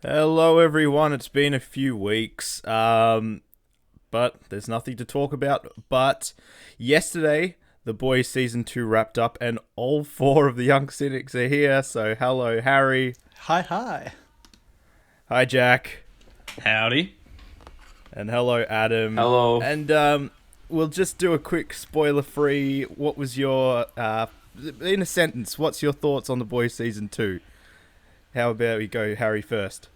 Hello, everyone. It's been a few weeks, but there's nothing to talk about. But yesterday, The Boys Season 2 wrapped up, and all four of the young cynics are here. So, hello, Harry. Hi, hi. Hi, Jack. Howdy. And hello, Adam. Hello. And we'll just do a quick spoiler-free. What was your, in a sentence, what's your thoughts on The Boys Season 2? How about we go Harry first?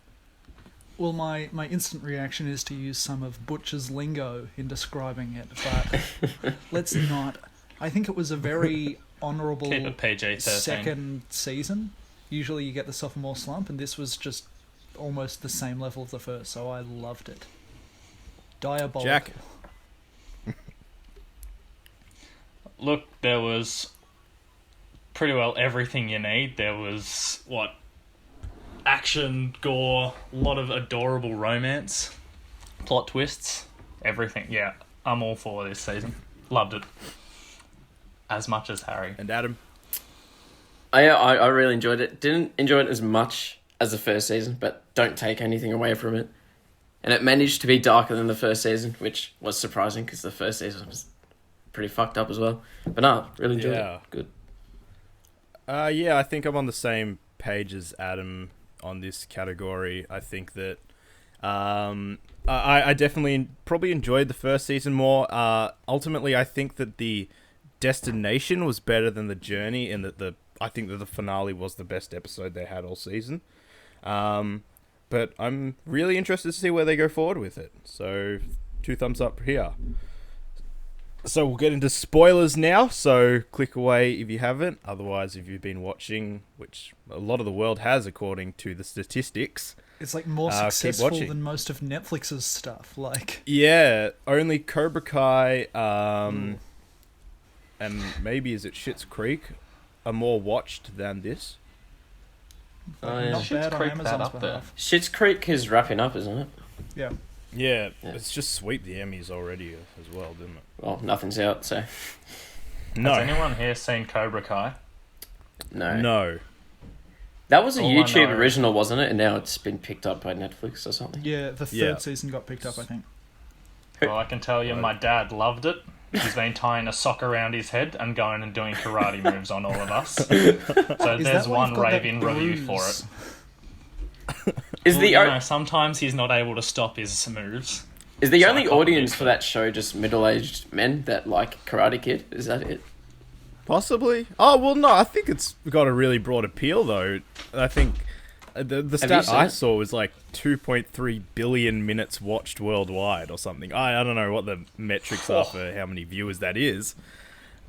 Well, my instant reaction is to use some of Butcher's lingo in describing it, but let's not. I think it was a very honourable Keep it PG-13. second season. Usually you get the sophomore slump, and this was just almost the same level of the first, so I loved it. Diabolical. Jack? Look, there was pretty well everything you need. There was, action, gore, a lot of adorable romance, plot twists, everything. Yeah, I'm all for this season. Loved it. As much as Harry. And Adam? I really enjoyed it. Didn't enjoy it as much as the first season, but don't take anything away from it. And it managed to be darker than the first season, which was surprising because the first season was pretty fucked up as well. But no, really enjoyed it. Good. Yeah, I think I'm on the same page as Adam on this category. I think that I definitely probably enjoyed the first season more. Ultimately, I think that the destination was better than the journey, and that I think that the finale was the best episode they had all season. But I'm really interested to see where they go forward with it. So, 2 thumbs up here. So we'll get into spoilers now, so click away if you haven't. Otherwise, if you've been watching, which a lot of the world has according to the statistics. It's like more successful than most of Netflix's stuff. Yeah, only Cobra Kai, and maybe is it Schitt's Creek, are more watched than this. Not Schitt's bad on Creek Amazon's that up there. behalf. Schitt's Creek is wrapping up, isn't it? Yeah. Yeah, Yeah. it's just sweep the Emmys already as well, didn't it? Well, nothing's out, so No. Has anyone here seen Cobra Kai? no. No. That was a All I YouTube know- original, wasn't it? And now it's been picked up by Netflix or something. Yeah, the third season got picked up, I think. Well, I can tell you my dad loved it. He's been tying a sock around his head and going and doing karate moves on all of us. So Is there's that why one you've got that raving review for it. bruise? Is Well, the you know, sometimes he's not able to stop his moves. is the so only I copied audience it. for that show just middle-aged men that like Karate Kid? Is that it? Possibly. Oh, well, no, I think it's got a really broad appeal, though. I think the stat seen I it? saw was like 2.3 billion minutes watched worldwide or something. I don't know what the metrics are for how many viewers that is,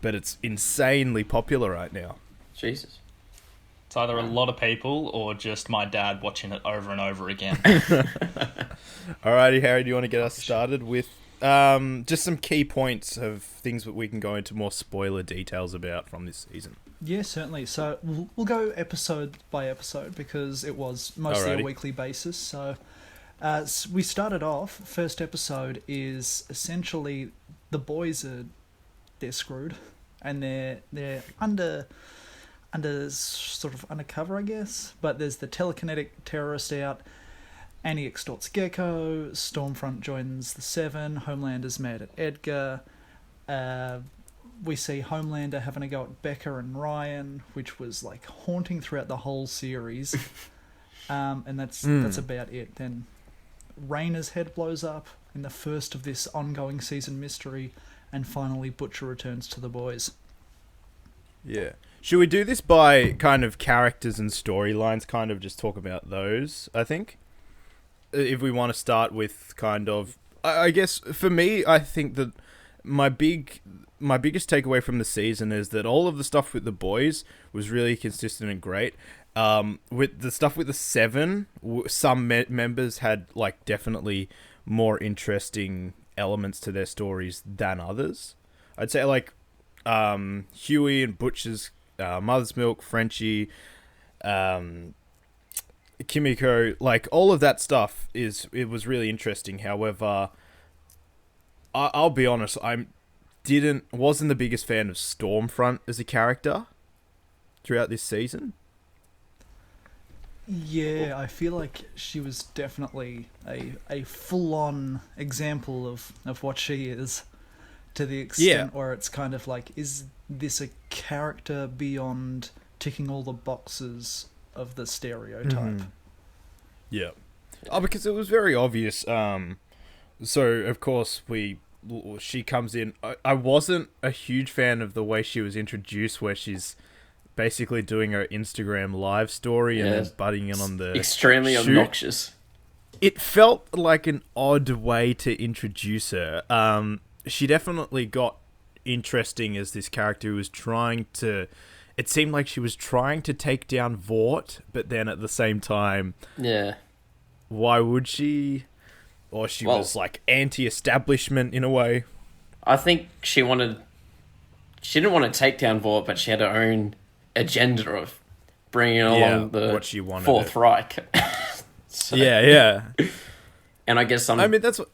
but it's insanely popular right now. Jesus. It's either a lot of people or just my dad watching it over and over again. Alrighty, Harry, do you want to get us started with just some key points of things that we can go into more spoiler details about from this season? Yeah, certainly. So we'll go episode by episode because it was mostly Alrighty. a weekly basis. So we started off. First episode is essentially the boys they're screwed, and they're under sort of undercover, I guess. But there's the telekinetic terrorist out. Annie extorts Gecko. Stormfront joins the Seven. Homelander's mad at Edgar. We see Homelander having a go at Becca and Ryan, which was like haunting throughout the whole series. And that's about it. Then Rayna's head blows up in the first of this ongoing season mystery, and finally Butcher returns to the boys. Yeah. Should we do this by kind of characters and storylines, kind of just talk about those, I think? If we want to start with kind of... I guess, for me, I think that my biggest takeaway from the season is that all of the stuff with the boys was really consistent and great. With the stuff with the Seven, some members had like definitely more interesting elements to their stories than others. I'd say like Hughie and Butcher's Mother's Milk, Frenchie, Kimiko, like all of that stuff it was really interesting. However, I'll be honest, wasn't the biggest fan of Stormfront as a character throughout this season. Yeah, I feel like she was definitely a full-on example of what she is, to the extent where it's kind of like, is this a character beyond ticking all the boxes of the stereotype? Yeah. Oh, because it was very obvious. So of course she comes in. I wasn't a huge fan of the way she was introduced, where she's basically doing her Instagram live story and then butting in on the extremely shoot. Obnoxious. It felt like an odd way to introduce her. She definitely got interesting as this character who was trying to. It seemed like she was trying to take down Vought, but then at the same time, why would she? Or she was like anti-establishment in a way. I think she didn't want to take down Vought, but she had her own agenda of bringing along the what she wanted Fourth Reich. So, and I guess that's what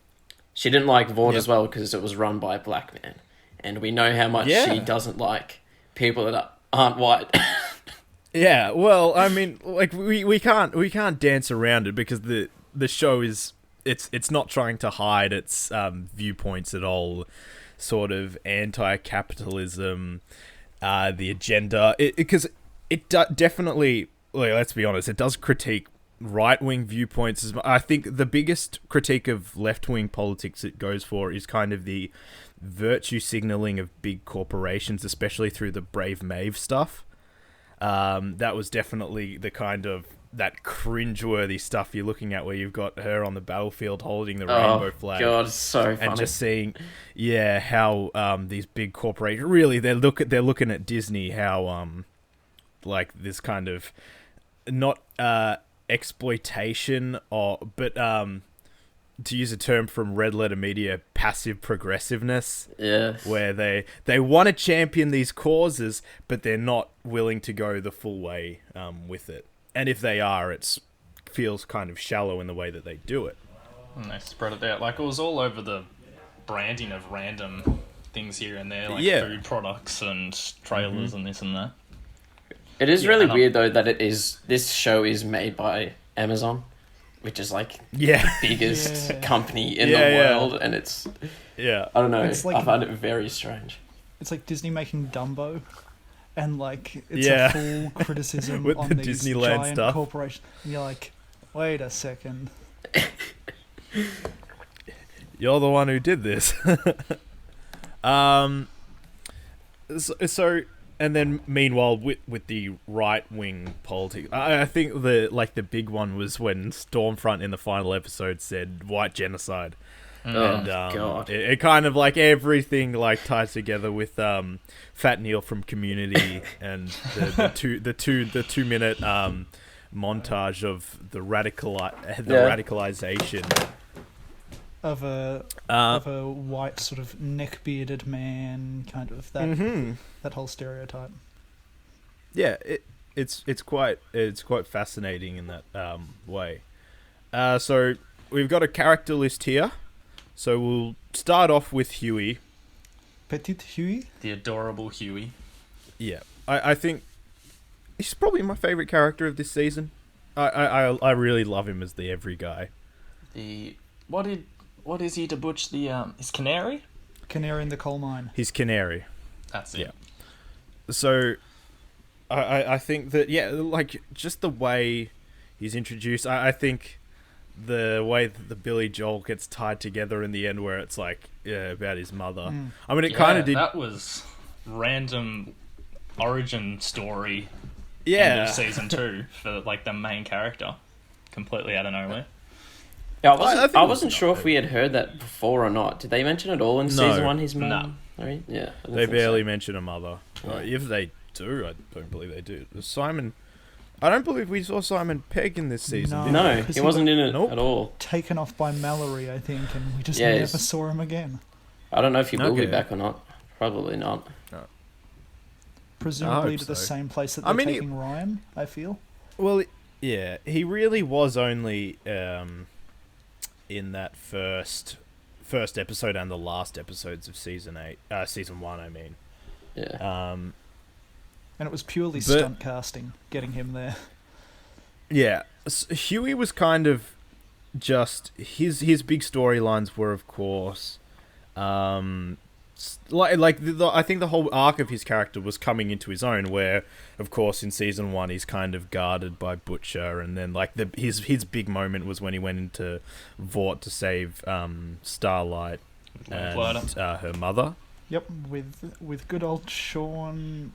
she didn't like Vought as well because it was run by a black man, and we know how much she doesn't like people that aren't white. Yeah, well, I mean, like we can't dance around it because the show is it's not trying to hide its viewpoints at all. Sort of anti-capitalism, the agenda, because it definitely, like, let's be honest, it does critique right-wing viewpoints. I think the biggest critique of left-wing politics it goes for is kind of the virtue signaling of big corporations, especially through the Brave Maeve stuff. That was definitely the kind of that cringeworthy stuff you're looking at, where you've got her on the battlefield holding the rainbow flag. God, so funny. And just seeing, how these big corporations really they're looking at Disney, how like this kind of not exploitation but to use a term from Red Letter Media, passive progressiveness. Yes. Where they want to champion these causes, but they're not willing to go the full way with it. And if they are, it feels kind of shallow in the way that they do it. And they spread it out. Like, it was all over the branding of random things here and there, like food products and trailers and this and that. It is really weird, though, that this show is made by Amazon, which is like the biggest company in the world, and it's I don't know, I find it very strange. It's like Disney making Dumbo, and like it's a full criticism with on the these Disneyland giant stuff. corporations. And you're like, wait a second, you're the one who did this. So and then meanwhile with the right wing politics, I think the big one was when Stormfront in the final episode said white genocide. And God. It kind of like everything like ties together with Fat Neil from Community and the 2 minute montage of the radicalization of a white sort of neck bearded man, kind of that whole stereotype. Yeah, it's quite fascinating in that way. So we've got a character list here. So we'll start off with Hughie. Petit Hughie? The adorable Hughie. Yeah. I think he's probably my favourite character of this season. I really love him as the every guy. What is he to butch his canary? Canary in the coal mine. His canary. That's it. Yeah. So I think that like just the way he's introduced, I think the way that the Billy Joel gets tied together in the end, where it's like about his mother. I mean, it kind of did. That was random origin story. Yeah, end of season 2 for like the main character, completely out of nowhere. Yeah, I wasn't sure if we had heard that before or not. Did they mention it all in season 1? His mum. No. Right? Yeah, they barely mention a mother. If they do, I don't believe they do. Simon. I don't believe we saw Simon Pegg in this season. No, he wasn't in it at all. Taken off by Mallory, I think, and we just never saw him again. I don't know if he will be back or not. Probably not. No. Presumably to the same place that they're taking Ryan, I feel. Well, yeah, he really was only in that first episode and the last episodes of season 1, I mean. Yeah. And it was purely stunt casting, getting him there. Yeah, Hughie was kind of just his big storylines were, of course, I think the whole arc of his character was coming into his own, where, of course, in season 1 he's kind of guarded by Butcher, and then like his big moment was when he went into Vought to save Starlight and her mother. Yep, with good old Sean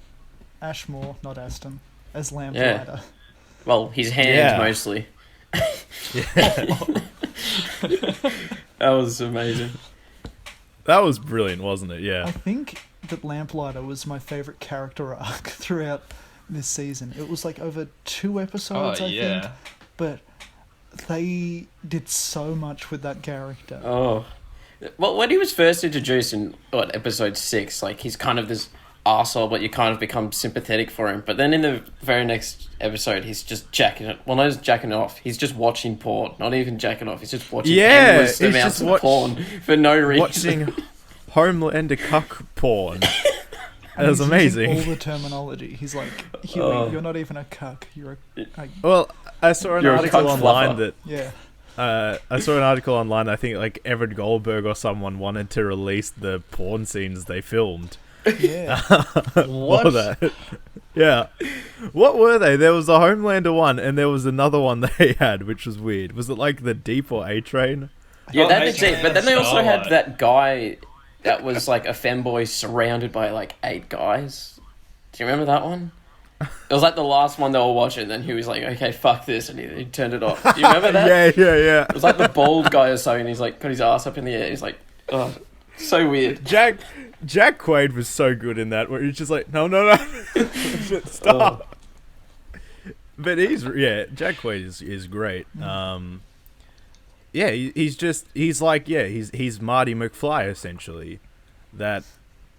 Ashmore, not Aston, as Lamplighter. Yeah. Well, his hands mostly. Yeah. That was amazing. That was brilliant, wasn't it? Yeah. I think that Lamplighter was my favourite character arc throughout this season. It was like over 2 episodes, I think. But they did so much with that character. Oh. Well, when he was first introduced in, episode 6, like, he's kind of this arsehole, but you kind of become sympathetic for him. But then in the very next episode, he's just jacking it. Well, not just jacking off. He's just watching porn. Not even jacking off. He's just watching endless amounts of porn for no reason. Watching Homelander cuck porn. That was amazing. All the terminology. He's like, Hughie, you're not even a cuck. You're a Well, I saw an article online that... Yeah. I saw an article online. I think like Evan Goldberg or someone wanted to release the porn scenes they filmed. Yeah. What? That. Yeah. What were they? There was a Homelander one, and there was another one they had, which was weird. Was it like the Deep or A Train? Yeah, that's it. But then they also had that guy that was like a femboy surrounded by like 8 guys. Do you remember that one? It was like the last one they were watching, then he was like, okay, fuck this, and he turned it off. Do you remember that? Yeah. It was like the bald guy or so, and he's like, got his ass up in the air. He's like, oh, so weird. Jack Quaid was so good in that, where he's just like, no, stop. Oh. But Jack Quaid is great. He's Marty McFly essentially. That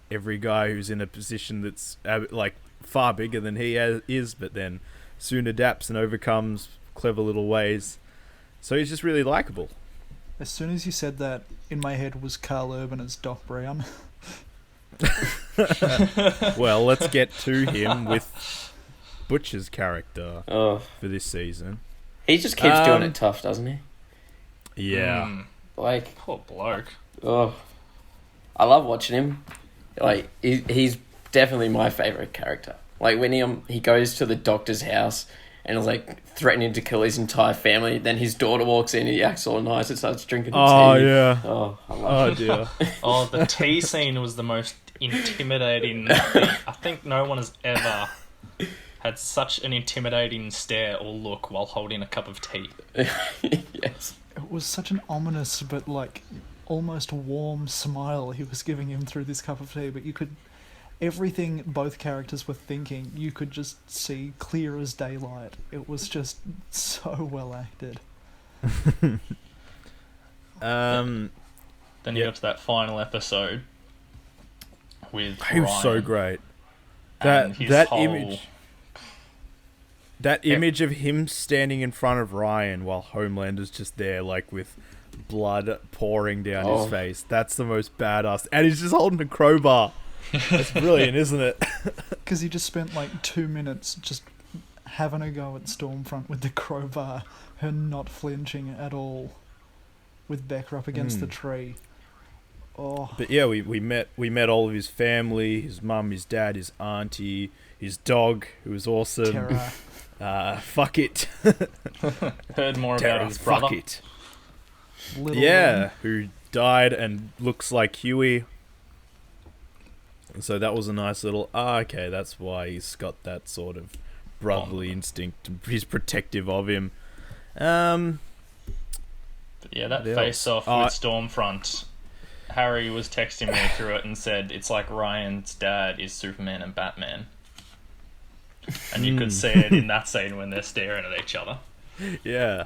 every guy who's in a position that's like far bigger than he is, but then soon adapts and overcomes clever little ways. So he's just really likable. As soon as you said that, in my head was Carl Urban as Doc Brown. Well, let's get to him with Butcher's character for this season. He just keeps doing it tough, doesn't he? Yeah. Like, poor bloke. Oh, I love watching him. Like, he's definitely my favourite character. Like, when he goes to the doctor's house and is like threatening to kill his entire family, then his daughter walks in and he acts all nice and starts drinking tea. Oh, yeah. Oh, I love it. Dear. Oh, the tea scene was the most intimidating thing. I think no one has ever had such an intimidating stare or look while holding a cup of tea. Yes. It was such an ominous but like almost warm smile he was giving him through this cup of tea, but you could... Everything both characters were thinking, you could just see clear as daylight. It was just so well acted. Then you got to that final episode with he was so great. That image of him standing in front of Ryan while Homelander's just there, like with blood pouring down his face. That's the most badass. And he's just holding a crowbar. That's brilliant, isn't it? Because he just spent like 2 minutes just having a go at Stormfront with the crowbar, her not flinching at all, with Becca up against the tree. Oh. But yeah, we met all of his family, his mum, his dad, his auntie, his dog, who was awesome. Terra. Fuck it. Heard more Terra, about his brother. Fuck it. Little who died and looks like Hughie. So that was a nice little... okay, that's why he's got that sort of brotherly instinct. He's protective of him. But yeah, that face-off with Stormfront, Harry was texting me through it and said, it's like Ryan's dad is Superman and Batman. And you could see it in that scene when they're staring at each other. Yeah.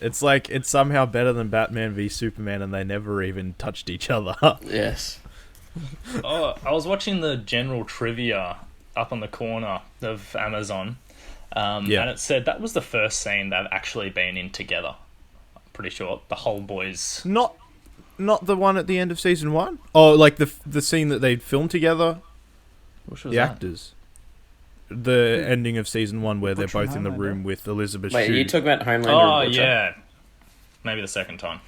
It's like, it's somehow better than Batman v Superman and they never even touched each other. Yes. I was watching the general trivia up on the corner of Amazon, and it said that was the first scene they've actually been in together. I'm pretty sure the whole boys. Not the one at the end of season 1. Oh, like the scene that they filmed together. Which was the that? actors. the ending of season 1 where they're Butcher and both in the Homelander. room with Elizabeth Wait, Shue? are you talking about Homelander Oh and Butcher? yeah, maybe the second time.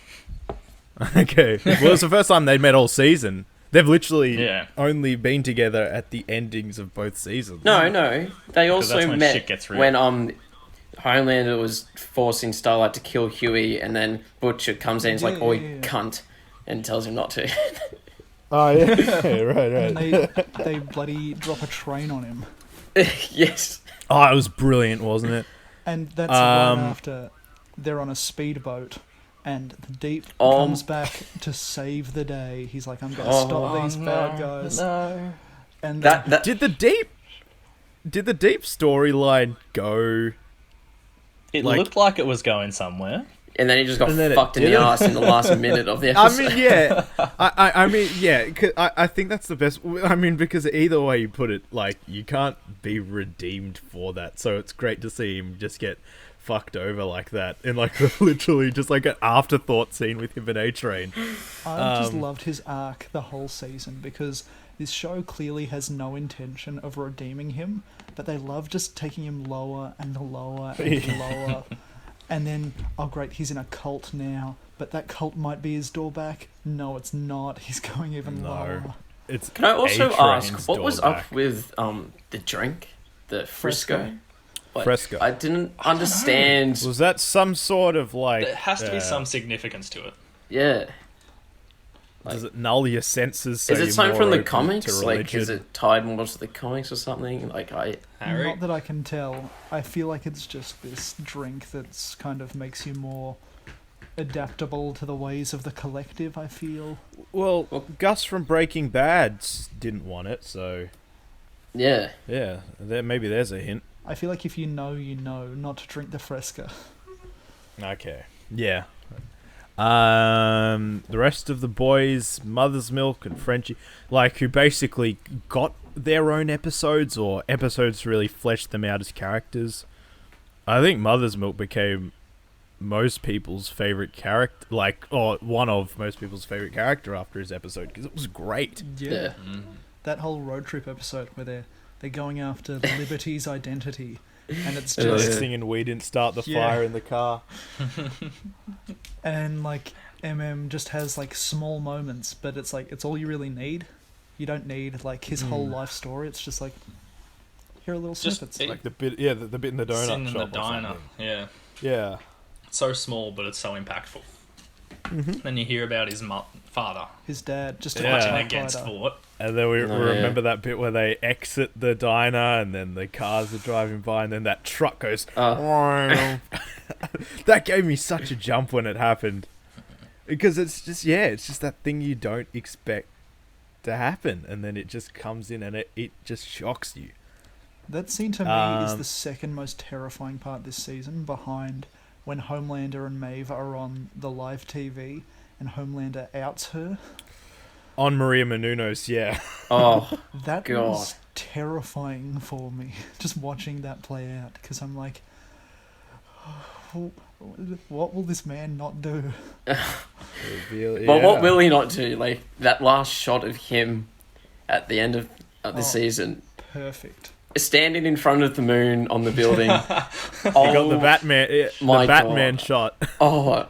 Okay. Well, it's the first time they'd met all season. They've literally Yeah. only been together at the endings of both seasons. No. They that's also when met shit gets real. when Homelander was forcing Starlight to kill Hughie, and then Butcher comes in and is like, "Oi, Yeah. cunt," and tells him not to. Oh, yeah. right. And they bloody drop a train on him. Yes. Oh, it was brilliant, wasn't it? And that's right after they're on a speedboat and the Deep comes back to save the day. He's like, I'm going to stop these bad guys. No. And That Did the deep storyline go? It Like- looked like it was going somewhere. and then he just got And then it fucked in the didn't. ass in the last minute of the I episode. mean, yeah. I mean, yeah. 'Cause I think that's the best. I mean, because either way you put it, like, you can't be redeemed for that. So it's great to see him just get fucked over like that in like literally just like an afterthought scene with him and A-Train. I just loved his arc the whole season because this show clearly has no intention of redeeming him, but they love just taking him lower and lower and lower. And then, oh great, he's in a cult now, but that cult might be his door back. No, it's not. He's going even No. lower. It's Can I also A-Train's ask, what was door up with the drink? The Frisco? Like, Fresco. I didn't understand. Was that some sort of like? There has to be some significance to it. Yeah. Does it null your senses? So Is it you're something more from the open comics? to Like, religion? is it tied more to the comics or something? Like, Harry? Not that I can tell. I feel like it's just this drink that's kind of makes you more adaptable to the ways of the collective, I feel. Well, Gus from Breaking Bad didn't want it, so yeah. yeah, maybe there's a hint. I feel like if you know, not to drink the Fresca. Okay. Yeah. The rest of the boys, Mother's Milk and Frenchie, like, who basically got their own episodes or episodes really fleshed them out as characters. I think Mother's Milk became most people's favorite character, like, or one of most people's favorite character after his episode, because it was great. Yeah. That whole road trip episode where they're going after Liberty's identity, and it's Just just singing "We Didn't Start the Yeah. Fire" in the car. and like just has like small moments, but it's like it's all you really need. You don't need like his whole life story. It's just like here are little Just snippets. it- Like the bit in the donut Scene in shop the or diner. something. Yeah. Yeah. So small, but it's so impactful. Then you hear about his father His dad just Yeah. a fighting typewriter. against Vought. And then we Oh, remember that bit where they exit the diner and then the cars are driving by and then that truck goes. That gave me such a jump when it happened. Because it's just that thing you don't expect to happen. And then it just comes in and it just shocks you. That scene to me is the second most terrifying part this season, behind when Homelander and Maeve are on the live TV and Homelander outs her. On Maria Menounos, yeah. Oh, That God. was terrifying for me, just watching that play out, because I'm like, what will this man not do? But what will he not do? Like, that last shot of him at the end of the season, Perfect. standing in front of the moon on the building. You got the Batman, my Batman God. shot. Oh,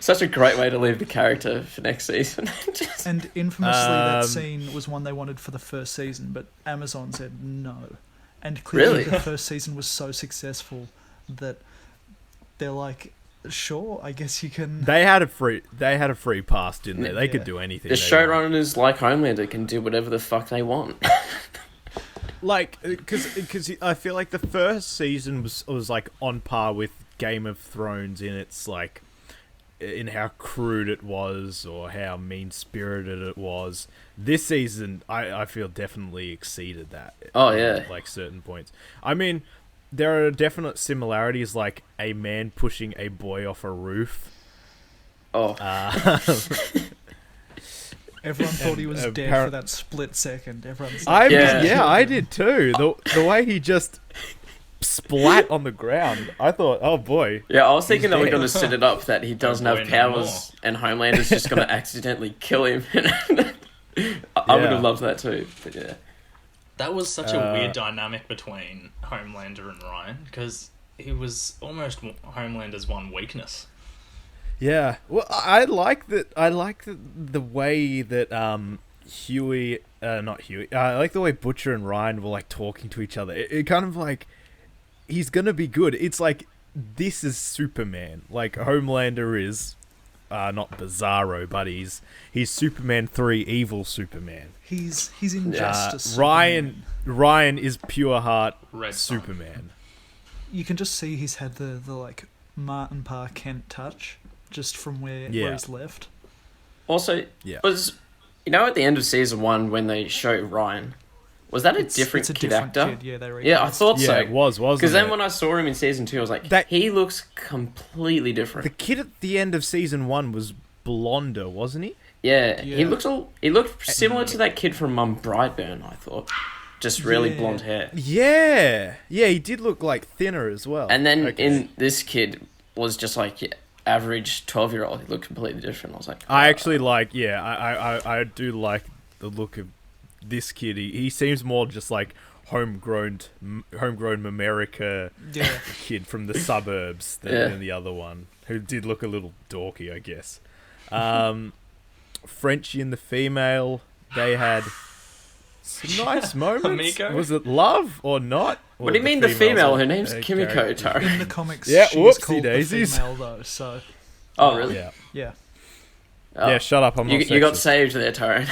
such a great way to leave the character for next season. Just- And infamously, that scene was one they wanted for the first season, but Amazon said no. And clearly, Really? the first season was so successful that they're like, sure, I guess you can. They had a free pass, didn't they? They could Yeah. do anything. the they want. showrunners, like Homelander, can do whatever the fuck they want. Like, because I feel like the first season was like on par with Game of Thrones in its like, in how crude it was or how mean spirited it was. This season, I feel definitely exceeded that. Oh, yeah. at, like certain points. I mean, there are definite similarities, like a man pushing a boy off a roof. Oh, Everyone thought he was dead for that split second. Everyone's like, I did too. The way he just splat on the ground, I thought, oh boy. yeah, I was thinking that we're dead. going to set it up that he doesn't boy, have no powers and Homelander's just going to accidentally kill him. I would have loved that too, but yeah. That was such a weird dynamic between Homelander and Ryan, because he was almost Homelander's one weakness. Yeah, well, I like that. I like the way that Hughie, not Hughie. I like the way Butcher and Ryan were like talking to each other. It kind of like he's gonna be good. It's like this is Superman. Like Homelander is not Bizarro, but he's Superman 3 evil Superman. He's Injustice. Ryan is pure heart Red Superman. Sun. You can just see he's had the like Martin Parr Kent touch just from where he's left. Also, was at the end of season 1 when they show Ryan, was that a different actor? Kid. Yeah, I thought so. Yeah, it was, wasn't it? Because then when I saw him in season 2, I was like, he looks completely different. The kid at the end of season 1 was blonder, wasn't he? Yeah. He looked similar to that kid from Brightburn, I thought. Just really blonde hair. Yeah. Yeah, he did look like thinner as well. And then in this kid was just like average 12-year-old. He looked completely different. I was like... I actually like... Yeah, I do like the look of this kid. He seems more just like homegrown America kid from the suburbs than the other one, who did look a little dorky, I guess. Frenchie and the female, they had some nice moments. Kimiko? Was it love or not? Or what do you mean the female? Her name's Kimiko, Taro. In the comics, yeah, she's called the female, though, so... Oh, really? Yeah. Oh. Yeah, shut up, I'm not You got saved there, Taro.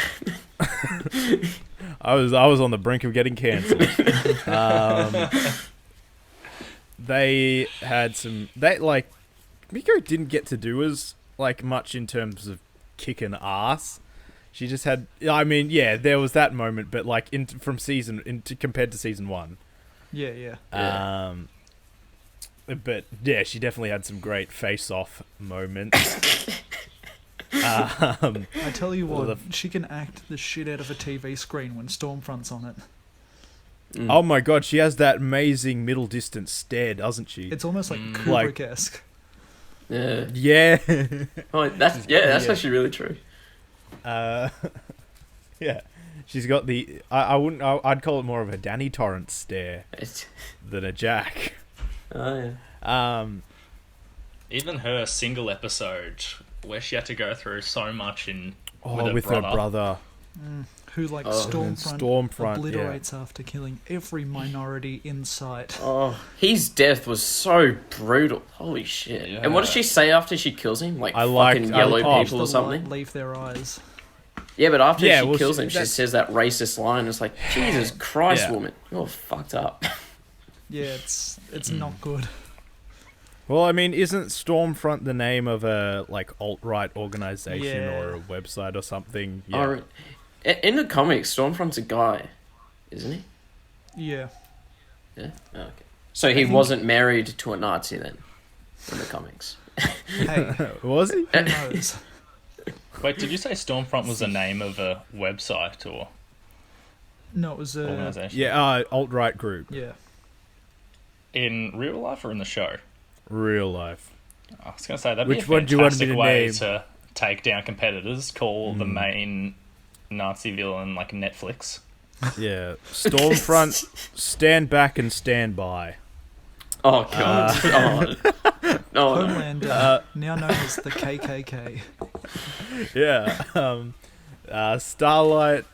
I was on the brink of getting cancelled. They had some... Kimiko didn't get to do as much in terms of kicking ass. She just had... I mean, yeah, there was that moment, but compared to season 1. Yeah. But yeah, she definitely had some great face-off moments. I tell you what, she can act the shit out of a TV screen when Stormfront's on it. Oh my god, she has that amazing middle distance stare, doesn't she? It's almost like Kubrick-esque. Yeah. Yeah. That's actually really true. Yeah. She's got the... I'd call it more of a Danny Torrance stare than a Jack. Oh, yeah. Even her single episode where she had to go through so much with her brother. Who Stormfront obliterates after killing every minority in sight. Oh, his death was so brutal. Holy shit. Yeah. And what does she say after she kills him? Yellow people or something? Leave their eyes. Yeah, but after she kills him, she says that racist line. It's like, Jesus Christ, woman. You're fucked up. Yeah, it's not good. Well, I mean, isn't Stormfront the name of a alt-right organization or a website or something? Yeah. In the comics, Stormfront's a guy, isn't he? Yeah. Yeah? Oh, okay. So he wasn't married to a Nazi then, in the comics. Hey. Was he? Who knows? Wait, did you say Stormfront was the name of a website or... No, it was a... organization? Yeah, alt-right group. Yeah. In real life or in the show? Real life. I was going to say, that'd Which be a one do you want me fantastic to way name? to take down competitors. Call the main Nazi villain Netflix. Yeah. Stormfront, stand back and stand by. Oh, God. Homelander, now known as the KKK. Yeah. Starlight,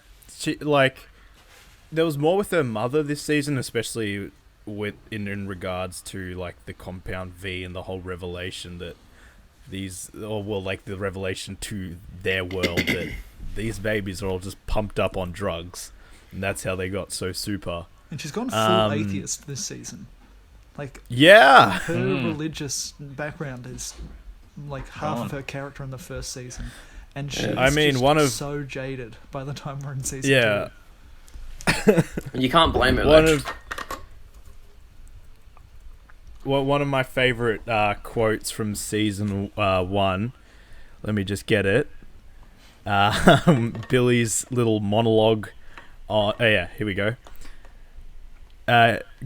there was more with her mother this season, especially in regards to the Compound V and the whole revelation that the revelation to their world that these babies are all just pumped up on drugs, and that's how they got so super. And she's gone full atheist this season. Her religious background is half of her character in the first season, and she's so jaded by the time we're in season 2. You can't blame her. One of my favorite quotes from season 1. Let me just get it. Billy's little monologue. Here we go.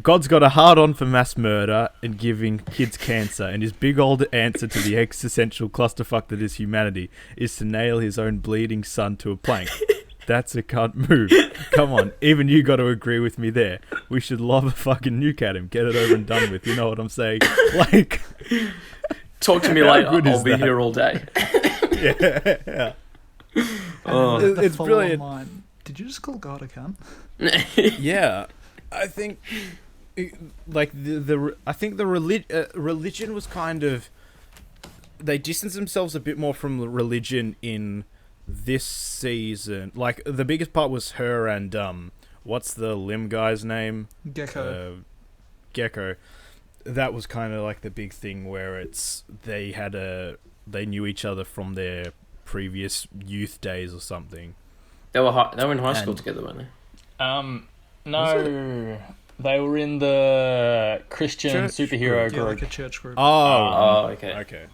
God's got a hard-on for mass murder and giving kids cancer, and his big old answer to the existential clusterfuck that is humanity is to nail his own bleeding son to a plank. That's a cunt move. Come on, even you got to agree with me there. We should lob a fucking nuke at him. Get it over and done with. You know what I'm saying? Like, talk to me later. I'll be here all day. Yeah. It's brilliant. Line. Did you just call God a cunt? Yeah, I think like I think the religion was kind of, they distanced themselves a bit more from the religion in this season. Like the biggest part was her and what's the limb guy's name? Gecko. Gecko. That was kind of like the big thing where they knew each other from their previous youth days or something. They were in high school together, weren't they? No, they were in the Christian superhero group. Yeah, like a church group. Oh, okay.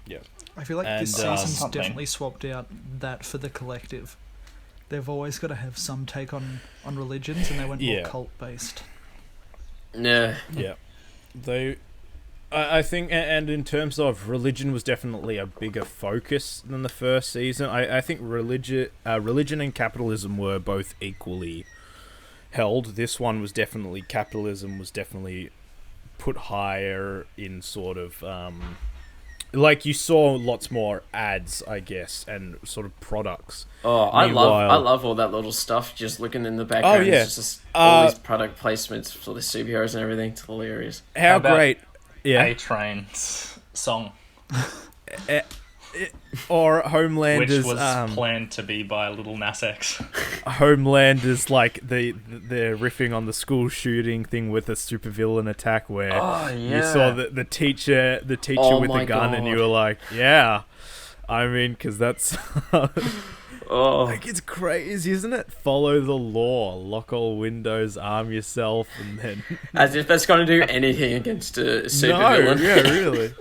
Yeah. I feel like this And, season's definitely swapped out that for the collective. They've always got to have some take on religions, and they went more cult-based. Yeah. Yeah. I think, and in terms of religion, was definitely a bigger focus than the first season. I think religion and capitalism were both equally held. This one was definitely, capitalism was definitely put higher in sort of, like you saw lots more ads, I guess, and sort of products. Oh, I love all that little stuff. Just looking in the background, it's just all these product placements for the superheroes and everything. It's hilarious. How great! Yeah, A-Train's song, or Homelander's, which was planned to be by Little Nas X. Homelander's like they're riffing on the school shooting thing with a supervillain attack where you saw the teacher with the gun, and you were like, yeah, I mean, because that's like, it's crazy, isn't it? Follow the law, lock all windows, arm yourself, and then as if that's going to do anything against a supervillain. No, yeah, really.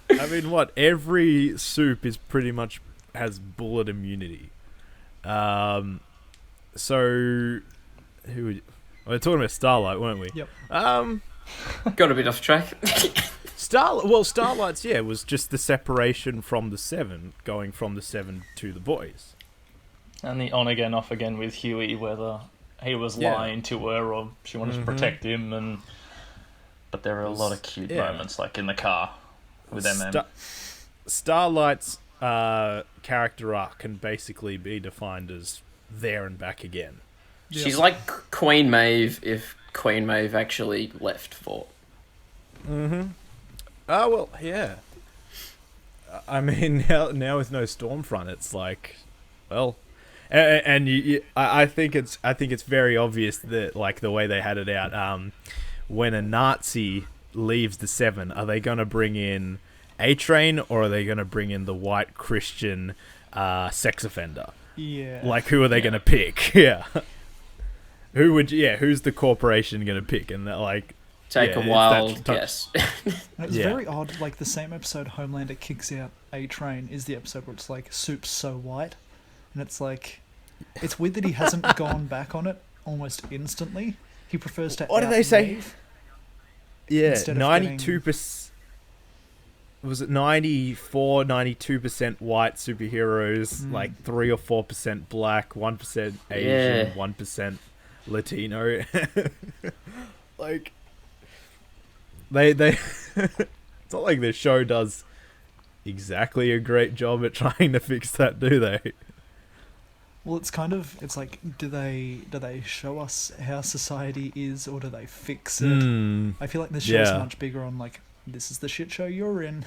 I mean, what? Every soup is pretty much has bullet immunity. So we were talking about Starlight, weren't we? Yep. Got a bit off track. Starlight's was just the separation from the Seven, going from the Seven to the boys. And the on again, off again with Hughie, whether he was lying to her or she wanted to protect him, but there were a lot of cute moments, like in the car with Starlight's character arc can basically be defined as there and back again. Yeah. She's like Queen Maeve if Queen Maeve actually left Vought. Mm-hmm. Oh, well, yeah. I mean, now with no Stormfront, it's like, well, and I think it's very obvious that, like, the way they had it out, when a Nazi leaves the Seven, are they going to bring in A-Train, or are they going to bring in the white Christian sex offender? Yeah. Like, who are they going to pick? Yeah. Who's the corporation going to pick? And that, like, take a wild guess. It's very odd. Like, the same episode Homelander kicks out A-Train is the episode where it's like, Supes so white. And it's like, it's weird that he hasn't gone back on it almost instantly. He prefers to. What do they say? Yeah, 92%. Was it 94, 92% white superheroes, like 3 or 4% black, 1% Asian, 1% Latino. Like, they it's not like the show does exactly a great job at trying to fix that, do they? Well, it's like, do they show us how society is, or do they fix it? I feel like the show's much bigger on, like, this is the shit show you're in.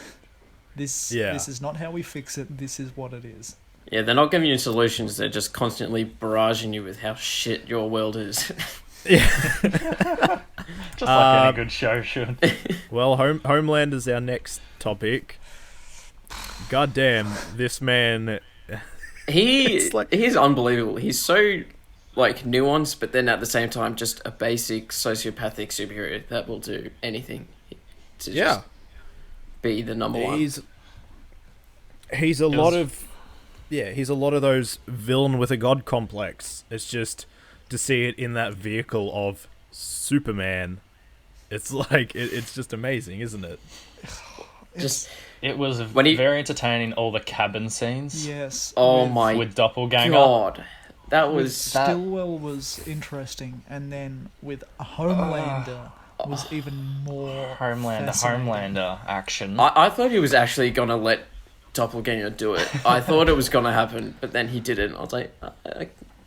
This is not how we fix it. This is what it is. Yeah, they're not giving you solutions. They're just constantly barraging you with how shit your world is. Yeah. Just like any good show should. Well, Homelander's our next topic. Goddamn, this man. He's unbelievable. He's so, like, nuanced, but then at the same time just a basic sociopathic superhero that will do anything to just be the number one. He's a lot of those villain with a god complex. It's just to see it in that vehicle of Superman. It's like it's just amazing, isn't it? It was very entertaining. All the cabin scenes. Yes. Oh my with Doppelganger. God, that was Stillwell was interesting, and then with Homelander was even more Homelander action. I thought he was actually gonna let Doppelganger do it. I thought it was gonna happen, but then he didn't. I was like,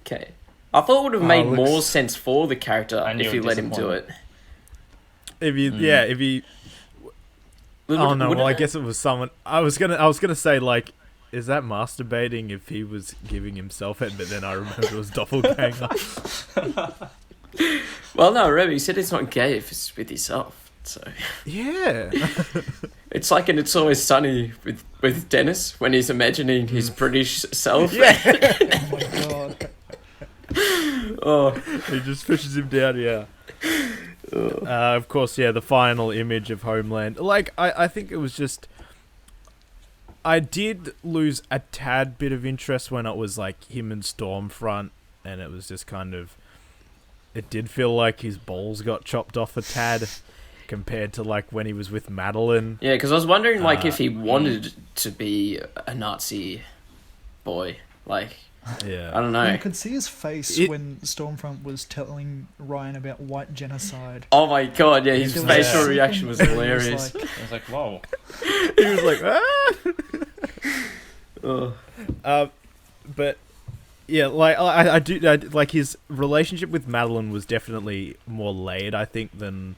okay. I thought it would have made more sense for the character if you let him do it. If he. Oh no! Well, I guess it was someone. I was gonna say, like, is that masturbating if he was giving himself head? But then I remember it was Doppelganger. Well, no, remember, he said it's not gay if it's with yourself. So yeah, it's like in It's Always Sunny with Dennis when he's imagining his British self. Yeah. Oh my God. Oh, he just pushes him down. Yeah. Of course, the final image of Homeland. Like, I think it was just... I did lose a tad bit of interest when it was, like, him and Stormfront, and it was just kind of... It did feel like his balls got chopped off a tad compared to, like, when he was with Madelyn. yeah, because I was wondering, like, if he wanted to be a Nazi boy. Like... Yeah, I don't know. You could see his face when Stormfront was telling Ryan about white genocide. Oh my God, yeah, his facial reaction was hilarious. I was like, whoa. He was like, ah! But, yeah, like, I do like, his relationship with Madelyn was definitely more layered, I think, than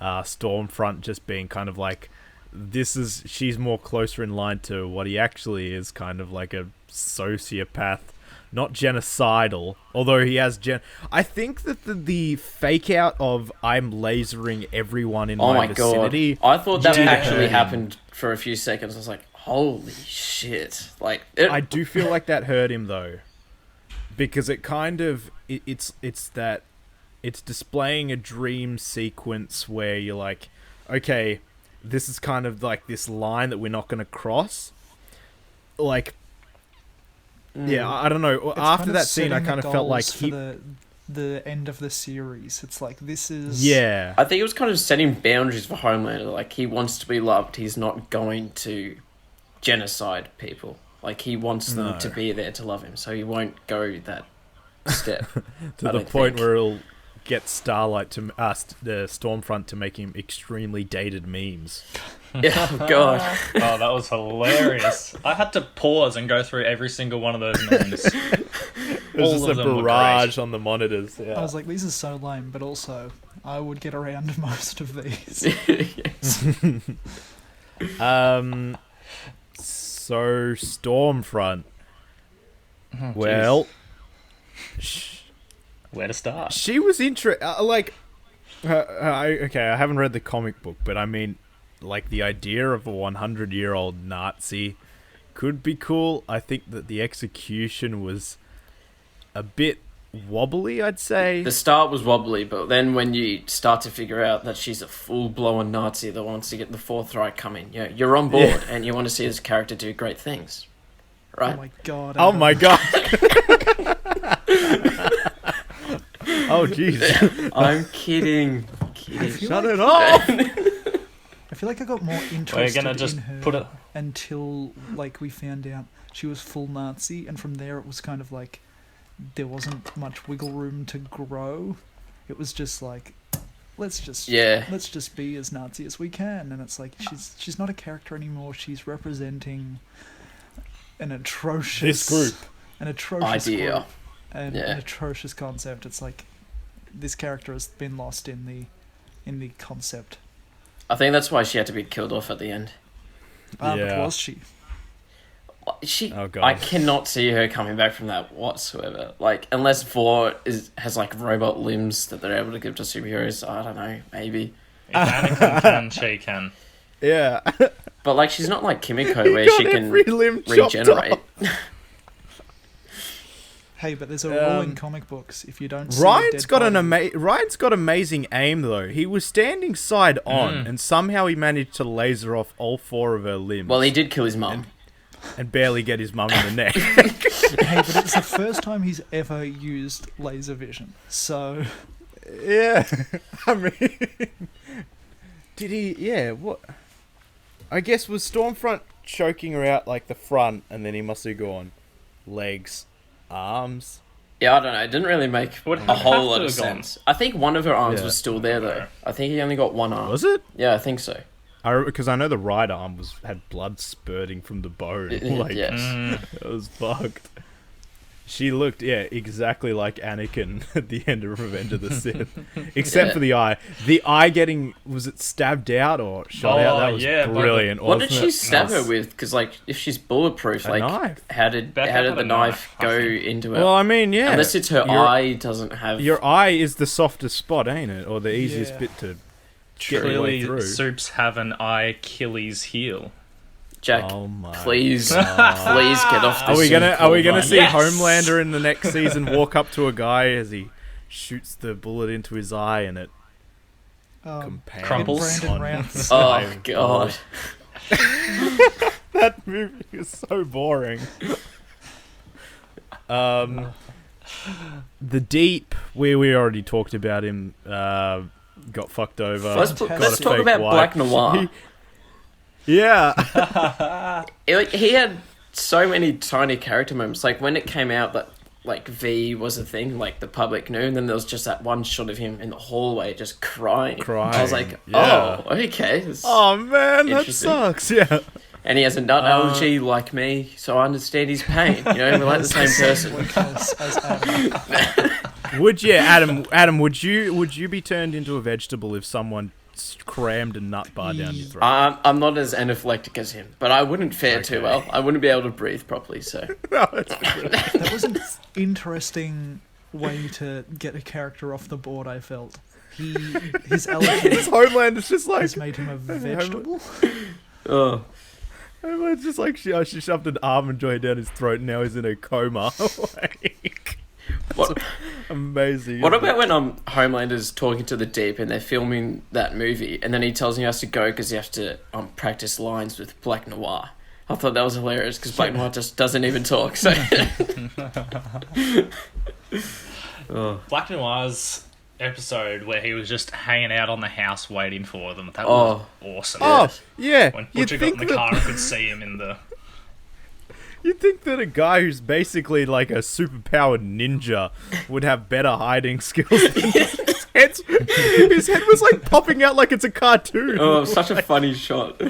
Stormfront just being kind of like, she's more closer in line to what he actually is, kind of like a sociopath. Not genocidal, although he has I think that the fake out of I'm lasering everyone in my vicinity. God. I thought that actually happened for a few seconds. I was like, holy shit. Like, I do feel like that hurt him though. Because it kind of it's displaying a dream sequence where you're like, okay, this is kind of like this line that we're not gonna cross. Like, yeah, I don't know. It's after that scene, I kind of felt like the end of the series. It's like, this is... Yeah. I think it was kind of setting boundaries for Homelander. Like, he wants to be loved. He's not going to genocide people. Like, he wants them to be there to love him, so he won't go that step. To the point where he'll get Starlight to the Stormfront to make him extremely dated memes. Yeah, oh God. Oh, that was hilarious. I had to pause and go through every single one of those memes. It was just a barrage on the monitors. Yeah. I was like, these are so lame, but also, I would get around most of these. So, Stormfront. Oh, well... Where to start? She was okay, I haven't read the comic book, but I mean, like, the idea of a 100-year-old Nazi could be cool. I think that the execution was a bit wobbly, I'd say. The start was wobbly, but then when you start to figure out that she's a full-blown Nazi that wants to get the Fourth Reich coming, you're on board, and you want to see this character do great things. Right? Oh my God. Oh my God. Oh, jeez. I'm kidding. Shut it off. I feel like I got more interested gonna just in her put it... until, like, we found out she was full Nazi, and from there it was kind of like there wasn't much wiggle room to grow. It was just like, let's just be as Nazi as we can, and it's like she's not a character anymore. She's representing an atrocious idea group and an atrocious concept. It's like this character has been lost in the concept. I think that's why she had to be killed off at the end. But was she? Oh God. I cannot see her coming back from that whatsoever. Like, unless Vought has like robot limbs that they're able to give to superheroes. I don't know, maybe. If Anakin can, she can. Yeah. But like, she's not like Kimiko where she can regenerate. Hey, but there's a rule in comic books: if you don't see Ryan's got amazing aim though. He was standing side on, and somehow he managed to laser off all 4 of her limbs. Well, he did kill his mum. And barely get his mum in the neck. Hey, but it's the first time he's ever used laser vision. So, yeah, I mean, did he? Yeah, what? I guess was Stormfront choking her out like the front, and then he must have gone legs, arms. Yeah, I don't know. It didn't really make a whole lot of sense. I think one of her arms Yeah. was still there, though. I think he only got one arm. Was it? Yeah, I think so. Because I know the right arm had blood spurting from the bone. Like, Yes. it was fucked. She looked, exactly like Anakin at the end of Revenge of the Sith. Except for the eye. The eye was it stabbed out or shot out? That was brilliant. What did she wasn't it? stab her with? Because, like, if she's bulletproof, like, knife. how did the knife go into her? Well, I mean, yeah. Unless it's her eye doesn't have... Your eye is the softest spot, ain't it? Or the easiest bit to get your way Clearly, through. Supes have an Achilles heel. Jack, Oh my please get off this. Are we gonna see Yes! Homelander in the next season walk up to a guy as he shoots the bullet into his eye and it Crumples. Brandon Routh. Oh, God. That movie is so boring. The Deep, we already talked about him. Got fucked over. Let's talk about Black Noir. Yeah. He had so many tiny character moments. Like, when it came out that, like, V was a thing, like, the public knew, and then there was just that one shot of him in the hallway just crying. I was like, oh, okay. Oh, man, that interesting. sucks, yeah. And he has a nut allergy like me, so I understand his pain. You know, we're like the same person. As Adam. Adam, would you be turned into a vegetable if someone crammed a nut bar down your throat? I'm not as anaphylactic as him, but I wouldn't fare too well. I wouldn't be able to breathe properly, so... No, that's good. That was an interesting way to get a character off the board, I felt. His allergy His Homelander's just like... has made him a vegetable. Oh. Homelander's just like, she shoved an almond joy down his throat and now he's in a coma. Like, What, amazing. what about when Homelander's talking to the Deep and they're filming that movie and then he tells him he has to go because he has to practice lines with Black Noir? I thought that was hilarious because Black Noir just doesn't even talk. So. Black Noir's episode where he was just hanging out on the house waiting for them. That was awesome. Oh, yeah. When Butcher got in the car and could see him in the... You'd think that a guy who's basically like a superpowered ninja would have better hiding skills than his head was like popping out like it's a cartoon. Oh, such a funny shot.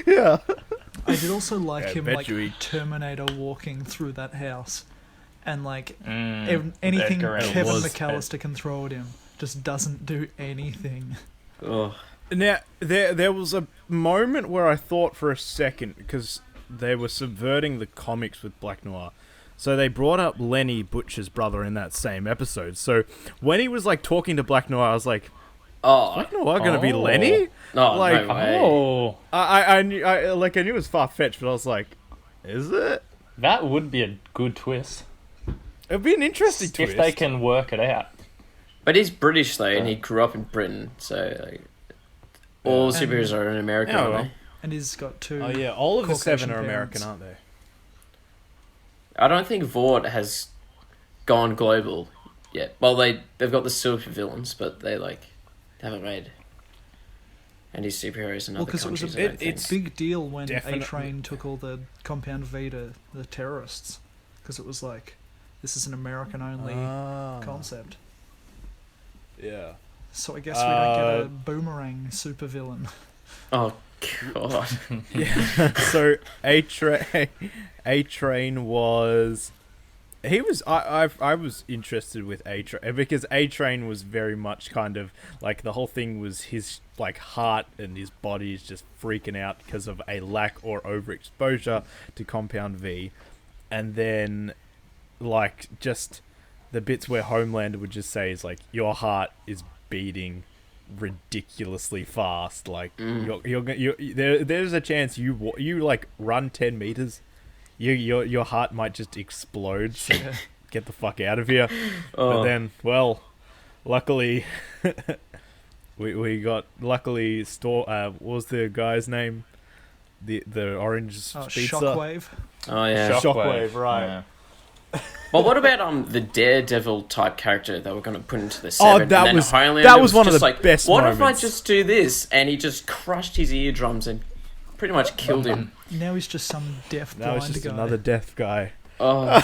Yeah. I did also like him, like, Eventually. Terminator walking through that house. And, like, anything Edgar Allan Kevin was- McAllister can throw at him just doesn't do anything. Oh. Now, there was a moment where I thought for a second, because they were subverting the comics with Black Noir. So they brought up Lenny, Butcher's brother, in that same episode. So when he was, like, talking to Black Noir, I was like, Black Noir gonna be Lenny? No, Like, no way. Oh, I knew it was far-fetched, but I was like, is it? that would be a good twist. It'd be an interesting twist. If they can work it out. But he's British, though, and he grew up in Britain, so like, all superheroes are in America, Yeah, aren't well. they? And he's got two. Oh yeah, all of the Caucasian 7 are American, parents. aren't they? I don't think Vought has gone global yet. Well, they've got the super villains, but they haven't made any superheroes in Well, other because it was countries. a I don't think. it's big deal when Definitely. A-Train took all the Compound V to the terrorists. Because it was like, this is an American-only concept. Yeah. So I guess we don't get a boomerang supervillain. Oh god. Yeah. So A-Train was... He was... I was interested with A-Train because A-Train was very much kind of like the whole thing was his like heart and his body is just freaking out because of a lack or overexposure to Compound V. And then like just the bits where Homelander would just say is like, your heart is beating ridiculously fast. Like there's a chance you like run 10 meters, your heart might just explode. So get the fuck out of here. But then, well, luckily, we got what was the guy's name? The orange pizza. Shockwave. Oh yeah. Shockwave, right? Yeah. Well, what about the Daredevil type character that we're going to put into the 7? that and was then Highlander that was one of just the like, best What moments. if I just do this? And he just crushed his eardrums and pretty much killed him. Now he's just some deaf Now blind it's just guy. another deaf guy. Oh,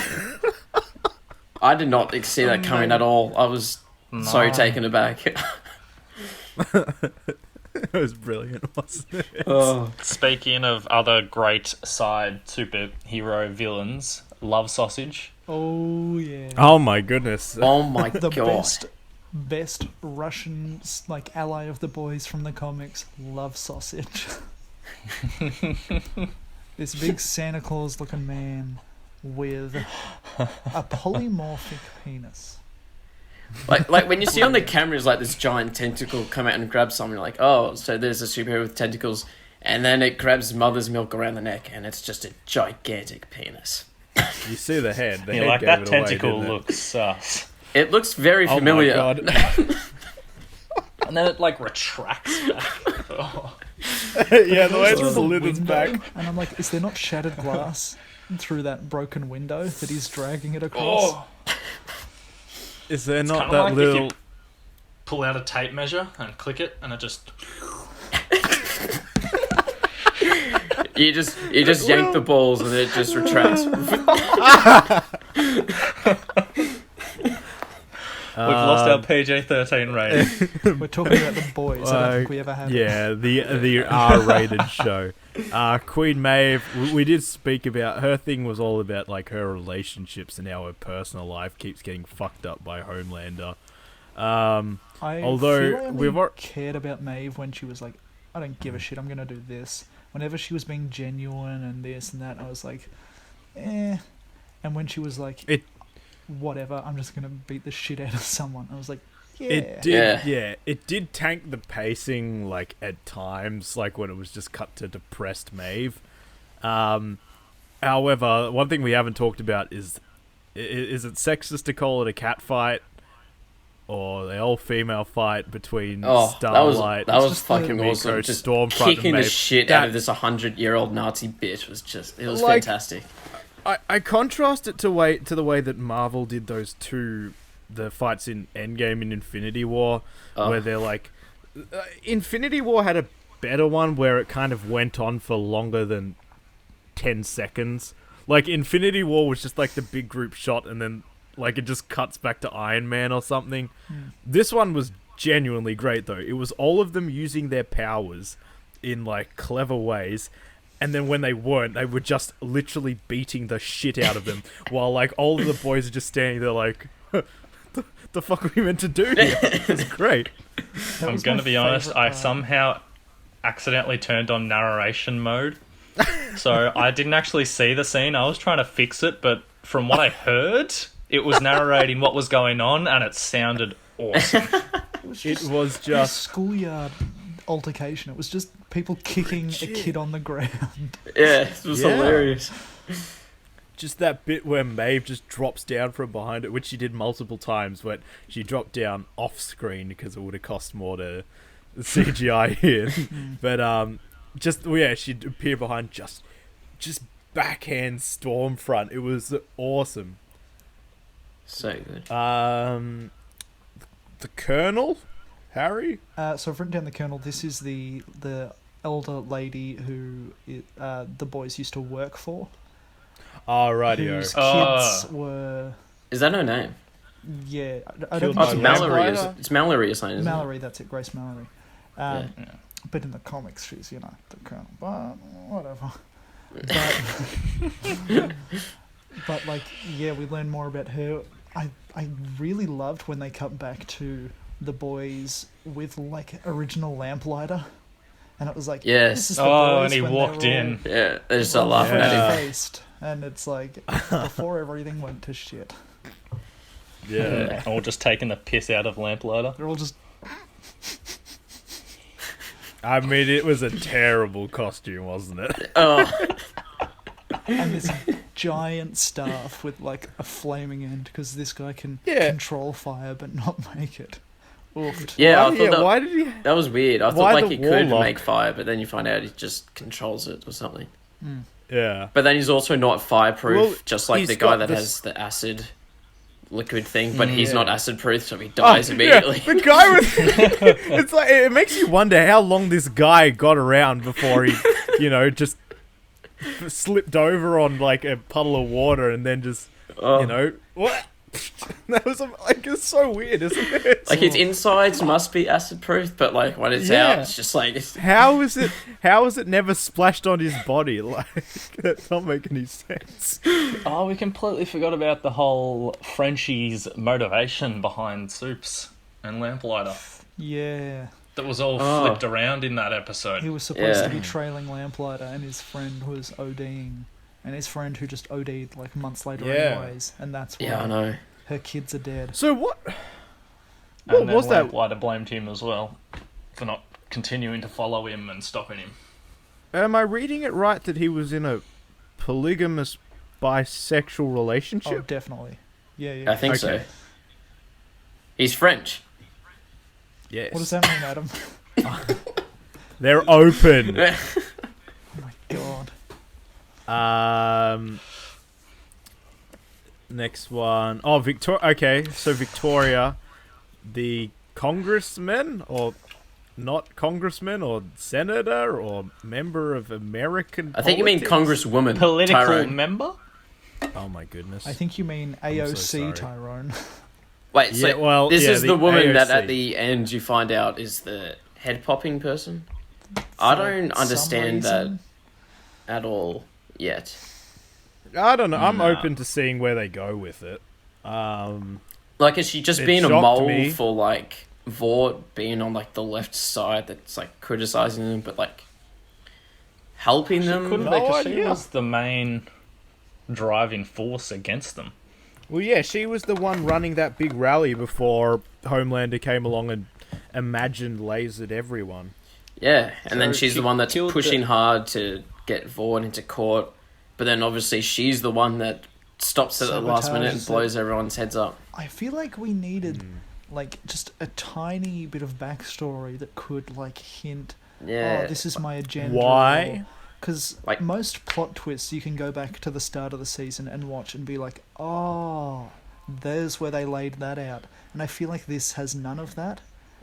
I did not see that coming at all. I was so taken aback. It was brilliant, wasn't it? Oh. Speaking of other great side superhero villains, Love Sausage. Oh yeah. Oh my goodness. Oh my The god. best Russian ally of the boys from the comics, Love Sausage. This big Santa Claus looking man with a polymorphic penis. Like when you see on the cameras like this giant tentacle come out and grab someone, you're like, oh, so there's a superhero with tentacles, and then it grabs mother's milk around the neck, and it's just a gigantic penis. You see the head. The You're head like, gave that it tentacle away, didn't it? looks sus. It looks very Oh familiar. my god. And then it like retracts back. Oh. Yeah, the way it Through the slithers window, back. and I'm like, is there not shattered glass through that broken window that he's dragging it across? Oh. Is there It's not kinda that like little... if you pull out a tape measure and click it, and it just... You just yank the balls and it just retracts. We've lost our PG-13 rating. We're talking about the boys. I don't think we ever had it. Yeah, the R-rated show. Queen Maeve, we did speak about... Her thing was all about like her relationships and how her personal life keeps getting fucked up by Homelander. Although feel I we've only cared about Maeve when she was like, I don't give a shit, I'm gonna do this. Whenever she was being genuine and this and that, I was like, eh. And when she was like, whatever, I'm just gonna beat the shit out of someone, I was like, yeah. It did, yeah. It did tank the pacing, like, at times, like, when it was just cut to depressed Maeve. However, one thing we haven't talked about is it sexist to call it a cat fight? Or the all-female fight between Starlight, that was fucking Kimiko, awesome. Just Stormfront, kicking and the Maeve. shit out of this 100-year-old Nazi bitch it was Like, fantastic. I contrast it to the way that Marvel did the fights in Endgame and Infinity War, where they're like... Infinity War had a better one where it kind of went on for longer than 10 seconds. Like, Infinity War was just like the big group shot and then like it just cuts back to Iron Man or something. This one was genuinely great though. It was all of them using their powers in like clever ways, and then when they weren't, they were just literally beating the shit out of them while like all of the boys are just standing there like, the fuck are we meant to do here? It's great. I'm going to be honest, I somehow accidentally turned on narration mode. So I didn't actually see the scene. I was trying to fix it, but from what I heard, it was narrating what was going on, and it sounded awesome. It was just a schoolyard altercation. It was just people kicking a kid on the ground. Yeah, it was hilarious. Just that bit where Maeve just drops down from behind it, which she did multiple times, but she dropped down off screen because it would have cost more to CGI here. But she'd appear behind just backhand Stormfront. It was awesome. So good. The Colonel, Harry. So I've written down the Colonel. This is the elder lady who the boys used to work for. Oh, rightio. Whose kids were... Is that her name? Yeah. I don't Killed Oh, think it's by Mallory. Lamplighter? It's Mallory or something, isn't Mallory, that's it. Grace Mallory. Yeah. But in the comics, she's, the Colonel. But whatever. But like, yeah, we learn more about her. I really loved when they cut back to the boys with like original Lamplighter, and it was like, Yes. this is the boys and he when walked they're in. Yeah, they just start laughing at him. faced, and it's like before everything went to shit. Yeah. Or just taking the piss out of Lamplighter. They're all just I mean, it was a terrible costume, wasn't it? Oh, and this giant staff with like a flaming end because this guy can Yeah. control fire but not make it. Oofed. yeah. I Why- thought why did he... that was weird. I thought Why like the he could warlock? make fire, but then you find out he just controls it or something. Yeah. But then he's also not fireproof, Well, just like he's the guy got that this- has the acid liquid thing. But he's Yeah. not acid proof, so he dies immediately. Yeah, the guy with... It's like, it makes you wonder how long this guy got around before he just slipped over on like a puddle of water and then just, what? That was like, it's so weird, isn't it? Like his insides must be acid proof, but like when it's out, it's just like how is it never splashed on his body? Like that don't make any sense. Oh, we completely forgot about the whole Frenchie's motivation behind Supes and Lamplighter. Yeah. That was all flipped around in that episode. He was supposed to be trailing Lamplighter, and his friend was ODing. And his friend who just OD'd like months later anyways. And that's why I know. her kids are dead. So what was that? Lamplighter blamed him as well for not continuing to follow him and stopping him. Am I reading it right that he was in a polygamous bisexual relationship? Oh, definitely. Yeah. I think so. He's French. Yes. What does that mean, Adam? They're open. Oh my god. Next one. Oh, Victoria. Okay, so Victoria, the congressman or not congressman or senator or member of American I think you mean congresswoman. Political Tyrone. member? Oh my goodness. I think you mean AOC so Tyrone. Wait, so this is the woman AOC. that at the end you find out is the head popping person? I don't understand that at all yet. I don't know. I'm open to seeing where they go with it. Like, is she just being a mole for, like, Vought being on, like, the left side that's, like, criticising them, but, like, helping them? Couldn't be, 'cause she was the main driving force against them. Well, yeah, she was the one running that big rally before Homelander came along and imagined lasered everyone. Yeah, and then she's the one that's pushing hard to get Vought into court. But then obviously she's the one that stops at the last minute and blows everyone's heads up. I feel like we needed like just a tiny bit of backstory that could like hint, this is my agenda. Why? Because like, most plot twists you can go back to the start of the season and watch and be like, oh, there's where they laid that out. And I feel like this has none of that.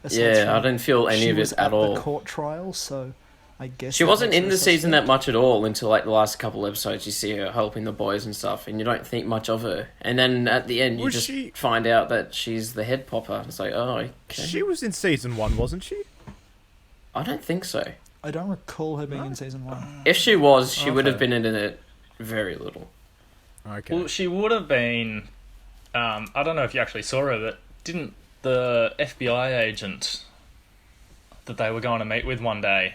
Yeah, I didn't feel any of it at all. The court trial, so I guess she wasn't in the season that much at all until like the last couple episodes. You see her helping the boys and stuff, and you don't think much of her. And then at the end, you just find out that she's the head popper. It's like, oh, okay. She was in season 1, wasn't she? I don't think so. I don't recall her being in season 1. If she was, she would have been in it very little. Okay. Well, she would have been. I don't know if you actually saw her, but didn't the FBI agent that they were going to meet with one day,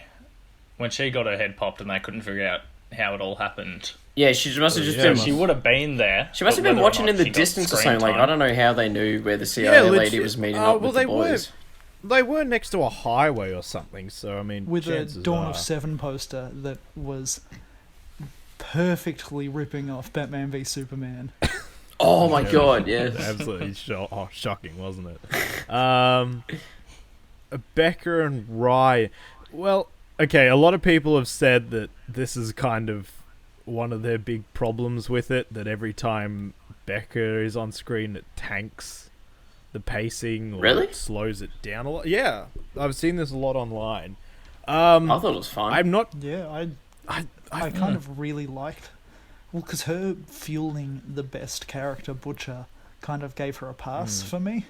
when she got her head popped and they couldn't figure out how it all happened. Yeah, she must have just been... She would have been there. She must have been watching in the distance or something. Like, I don't know how they knew where the CIA lady was meeting up with the boys. They were next to a highway or something, so I mean... With a Dawn of Seven poster that was perfectly ripping off Batman v Superman. Oh my god, yes. Absolutely shocking, wasn't it? Becca and Ryan. Well, okay, a lot of people have said that this is kind of one of their big problems with it, that every time Becca is on screen, it tanks the pacing or it slows it down a lot. Yeah, I've seen this a lot online. I thought it was fine. I'm not... Yeah, I kind of really liked... Well, because her fueling the best character, Butcher, kind of gave her a pass for me.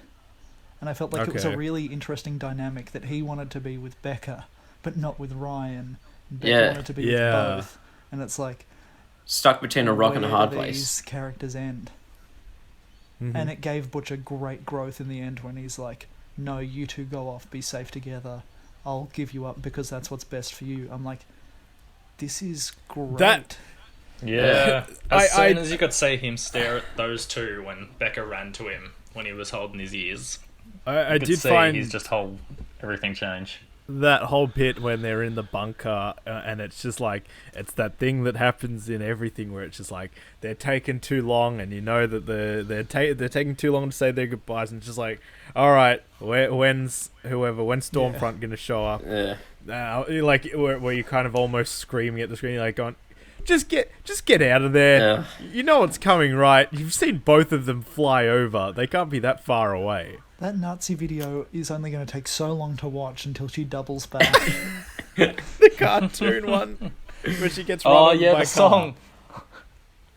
And I felt like it was a really interesting dynamic that he wanted to be with Becca, but not with Ryan. Becca wanted to be with both. And it's like... Stuck between a rock and a hard place. These characters end. And it gave Butcher great growth in the end when he's like, no, you two go off, be safe together. I'll give you up because that's what's best for you. I'm like, this is great. Yeah. As soon as you could see him stare at those two when Becca ran to him when he was holding his ears. I did find his just whole everything change. That whole bit when they're in the bunker and it's just like, it's that thing that happens in everything where it's just like they're taking too long and you know that they're taking too long to say their goodbyes and it's just like, all right, when's Stormfront gonna show up? Like where you're kind of almost screaming at the screen, like going, just get out of there. You know what's coming, right? You've seen both of them fly over. They can't be that far away. That Nazi video is only going to take so long to watch until she doubles back. The cartoon one. When she gets run over by a car. song.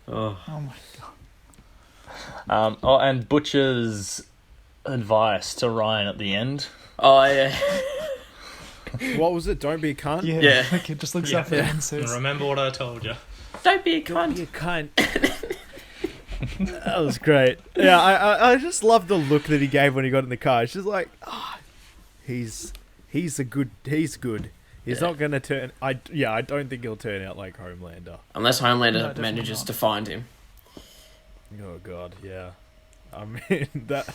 Oh, Oh my god. And Butcher's advice to Ryan at the end. oh yeah. What was it? Don't be a cunt? Yeah. The kid just looks up at him and says, Remember what I told you. Don't be a cunt. You cunt. That was great. Yeah, I just love the look that he gave when he got in the car. It's just like, he's good. He's not gonna turn. I don't think he'll turn out like Homelander. Unless Homelander No, manages not. to find him. Oh god, yeah. I mean that.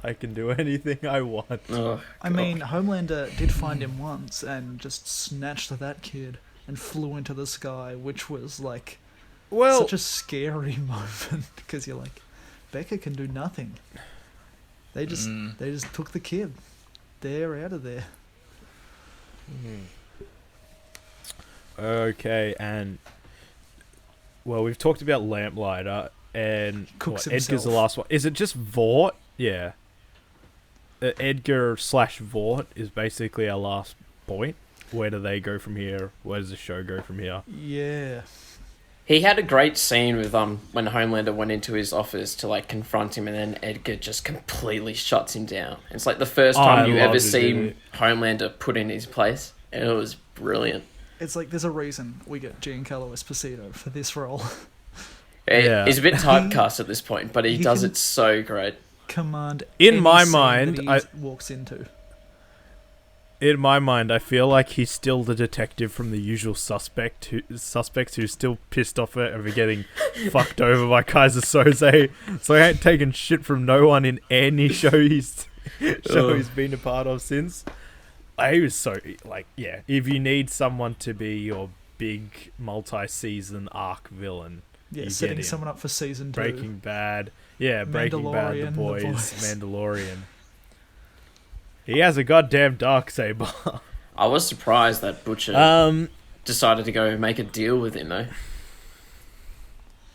I can do anything I want. Oh, I mean, Homelander did find him once and just snatched that kid and flew into the sky, which was like such a scary moment because you're like, Becca can do nothing. They just took the kid. They're out of there. Okay, and well, we've talked about Lamplighter and Cooks Edgar's himself. the last one. Is it just Vought? Yeah. Edgar/Vought is basically our last point. Where do they go from here? Where does the show go from here? Yeah. He had a great scene with when Homelander went into his office to like confront him, and then Edgar just completely shuts him down. It's like the first time you ever see Homelander put in his place, and it was brilliant. It's like there's a reason we get Giancarlo Esposito for this role. Yeah. He's a bit typecast at this point, but he does can- it so great. Command In any my scene mind, that he walks into. In my mind, I feel like he's still the detective from The Usual Suspects who's still pissed off at ever getting fucked over by Kaiser Soze. So I ain't taken shit from no one in any show he's been a part of since. He was so, like, yeah, if you need someone to be your big multi-season arc villain, Yeah, you setting get him. someone up for season 2. Breaking Bad. Yeah, Breaking Bad, The Mandalorian, The Boys, Boys. Mandalorian. He has a goddamn Darksaber. I was surprised that Butcher decided to go make a deal with him, though.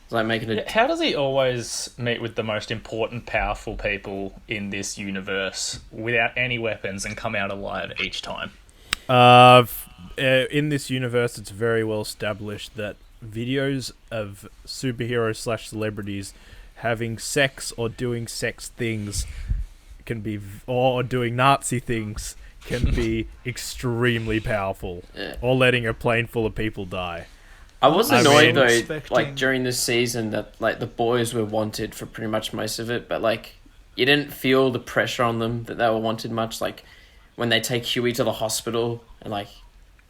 It's like making a... How does he always meet with the most important, powerful people in this universe without any weapons and come out alive each time? In this universe, it's very well established that videos of superheroes/celebrities having sex or doing sex things can be, or doing Nazi things can be extremely powerful, or letting a plane full of people die. I was annoyed though, expecting- like during this season, that like the boys were wanted for pretty much most of it, but like you didn't feel the pressure on them that they were wanted much. Like when they take Hughie to the hospital, and like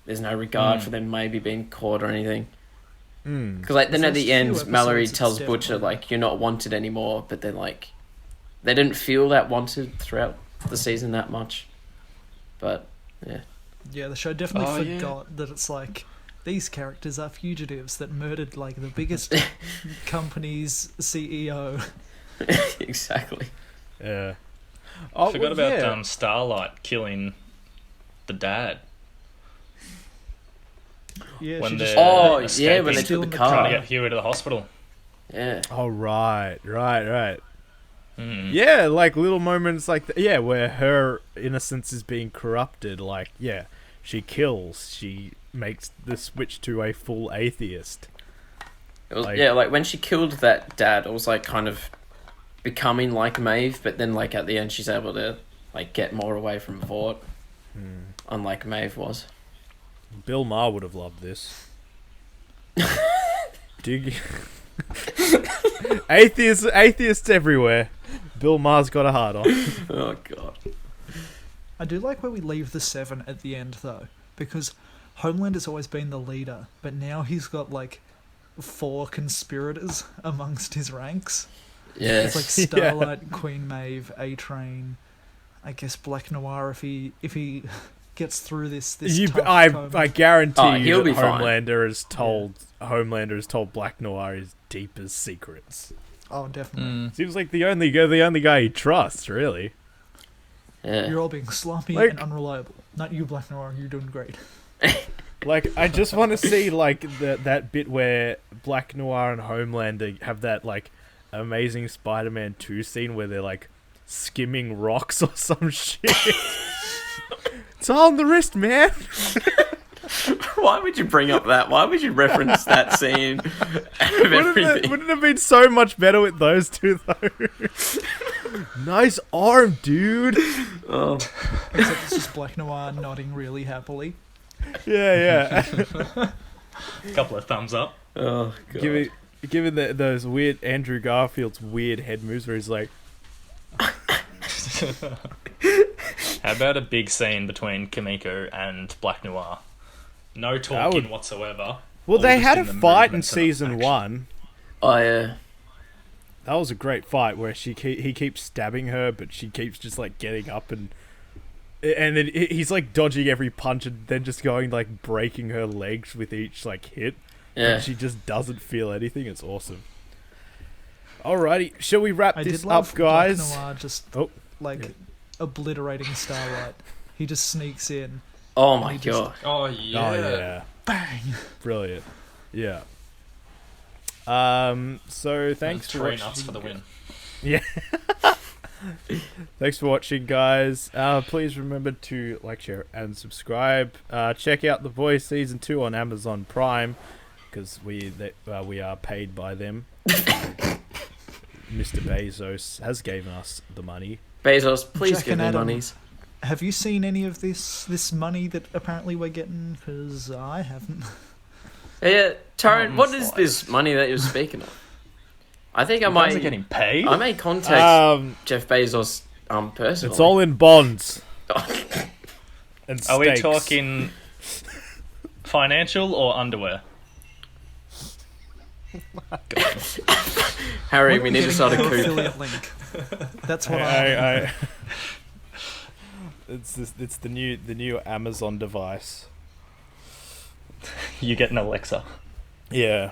there's no regard for them maybe being caught or anything. Because like then at the end, Mallory tells Butcher like you're not wanted anymore, but then like they didn't feel that wanted throughout the season that much. But yeah. Yeah, the show definitely forgot that it's like these characters are fugitives that murdered like the biggest company's CEO. Exactly. Yeah. I forgot about Starlight killing the dad. Yeah, When she they're just when they escaping, took the trying to car. get Huey to the hospital. Yeah. Oh, right. Yeah, like little moments like where her innocence is being corrupted. Like, yeah, she kills. She makes the switch to a full atheist. It was, Like- like when she killed that dad, it was like kind of becoming like Maeve, but then like at the end she's able to like get more away from Vought, unlike Maeve was. Bill Maher would have loved this. Atheists everywhere. Bill Maher's got a hard on. Oh god. I do like where we leave the 7 at the end though, because Homelander's always been the leader, but now he's got like 4 conspirators amongst his ranks. Yeah. It's like Starlight, Queen Maeve, A-Train, I guess Black Noir if he gets through this tough I guarantee you he'll that be fine. Homelander has told Black Noir his deepest secrets. Oh, definitely. Seems like the only guy he trusts, really. Yeah. You're all being sloppy Like- and unreliable. Not you, Black Noir. You're doing great. Like, I just want to see like that bit where Black Noir and Homelander have that like amazing Spider-Man 2 scene where they're like skimming rocks or some shit. It's all on the wrist, man. Why would you bring up that? Why would you reference that scene? Wouldn't it have been so much better with those two, though? Nice arm, dude. Oh. Except it's just Black Noir nodding really happily. Yeah. Couple of thumbs up. Oh, God. Given those weird Andrew Garfield's weird head moves where he's like... How about a big scene between Kimiko and Black Noir? No talking whatsoever. Well, they had a the fight in movements and season action. 1. Oh, yeah. That was a great fight where he keeps stabbing her, but she keeps just like getting up and then he's like dodging every punch and then just going like breaking her legs with each like hit. Yeah. And she just doesn't feel anything. It's awesome. Alrighty, shall we wrap this up, guys? Black Noir just obliterating Starlight. He just sneaks in. Oh my God. Oh yeah. Oh yeah. Bang! Brilliant. Yeah. So thanks for watching. Nuts for the win. Yeah. Thanks for watching, guys. Please remember to like, share, and subscribe. Check out The Voice Season 2 on Amazon Prime, because we are paid by them. Mr. Bezos has given us the money. Bezos, please Jack give and me Adam, monies. Have you seen any of this money that apparently we're getting? Because I haven't. Yeah, Tyrone, what is this money that you're speaking of? I think I You guys are might getting paid. I may contact Jeff Bezos personally. It's all in bonds. And Are we steaks. talking financial or underwear? Harry, When we are need to getting start a our coup. affiliate link. That's what It's the new Amazon device. You get an Alexa. Yeah.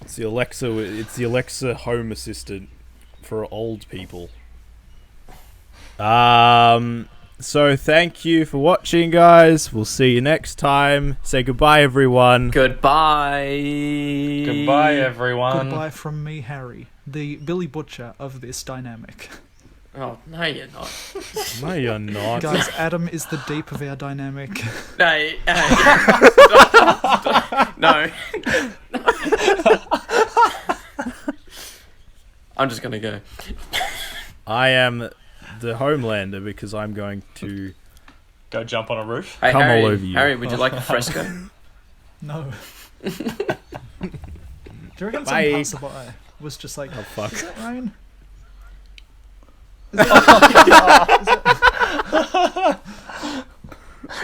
It's the Alexa home assistant for old people. So thank you for watching, guys. We'll see you next time. Say goodbye, everyone. Goodbye. Goodbye, everyone. Goodbye from me, Harry, the Billy Butcher of this dynamic. Oh, no, you're not. No, you're not. Guys, Adam is the deep of our dynamic. No. No. I'm just gonna go. I am the Homelander because I'm going to Go jump on a roof. Hey, come Harry, all over you. Harry, would you like a fresco? No. Do you reckon some Bye. passerby was just like, Oh, fuck. is that rain?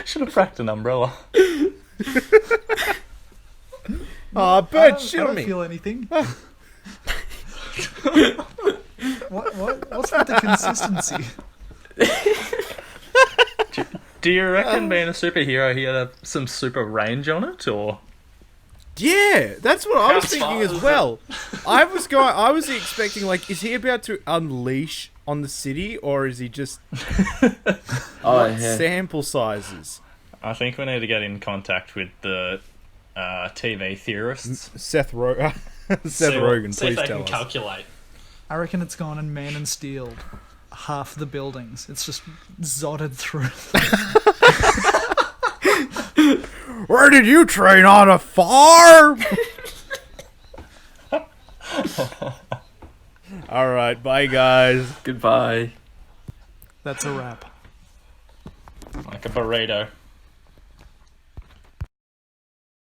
Should have fracked an umbrella. Oh, bird, shit I on don't me. feel anything. What's with the consistency? Do you reckon being a superhero he had some super range on it, or? Yeah, that's what I was How thinking far as is I was expecting, like, is he about to unleash on the city, or is he just sample sizes? I think we need to get in contact with the TV theorists. Seth Rogen, please See if they tell can us. calculate. I reckon it's gone and Man and Steel half the buildings. It's just zotted through. Where did you train, on a farm? All right, bye, guys. Goodbye. That's a wrap. Like a burrito.